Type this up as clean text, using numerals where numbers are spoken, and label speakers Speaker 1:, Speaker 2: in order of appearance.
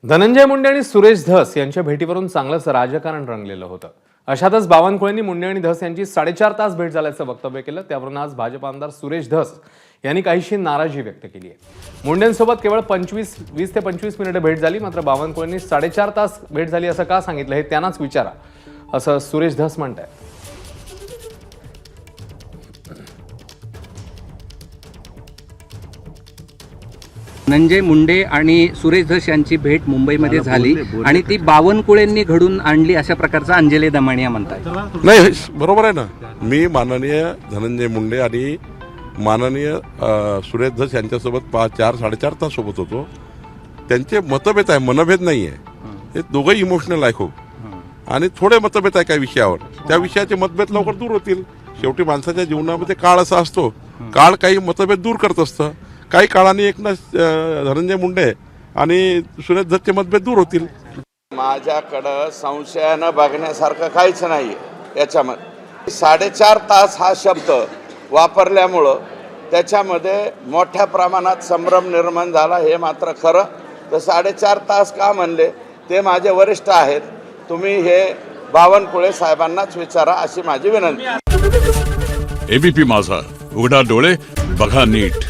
Speaker 1: धनंजय मुंडे आणि सुरेश धस यांच्या भेटीवरून चांगलंच राजकारण रंगलेलं होतं. अशातच बावनकुळेंनी मुंडे आणि धस यांची 4.5 तास भेट झाल्याचं वक्तव्य केलं. त्यावरून आज भाजप आमदार सुरेश धस यांनी काहीशी नाराजी व्यक्त केली आहे. मुंडेंसोबत केवळ 20 ते 25 मिनिटं भेट झाली, मात्र बावनकुळेंनी 4.5 तास भेट झाली असं का सांगितलं हे त्यांनाच विचारा, असं सुरेश धस म्हणतायत.
Speaker 2: धनंजय मुंडे आणि सुरेश धस यांची भेट मुंबईमध्ये झाली आणि ती बावनकुळेंनी घडून आणली अशा प्रकारचा अंजली दमानिया म्हणतात.
Speaker 3: नाही, बरोबर आहे ना. मी माननीय धनंजय मुंडे आणि माननीय सुरेश धस यांच्यासोबत 4-4.5 तास सोबत होतो. त्यांचे मतभेद आहे, मनभेद नाही आहे. हे दोघंही इमोशनल आहे खूप, आणि थोडे मतभेद आहे काही विषयावर. त्या विषयाचे मतभेद लवकर दूर होतील. शेवटी माणसाच्या जीवनामध्ये काळ असा असतो, काळ काही मतभेद दूर करत असतं. काही काळाने धनंजय मुंडे आणि सुरेश धसचे मतभेद दूर होतील.
Speaker 4: माझ्याकडं संशयानं बघण्यासारखं काहीच नाही याच्यामध्ये. 4.5 तास हा शब्द वापरल्यामुळं त्याच्यामध्ये मोठ्या प्रमाणात संभ्रम निर्माण झाला, हे मात्र खरं. तर 4.5 तास का म्हणले ते माझे वरिष्ठ आहेत. तुम्ही हे बावनकुळे साहेबांनाच विचारा, अशी माझी विनंती.
Speaker 5: एबीपी माझा, उघडा डोळे बघा नीट.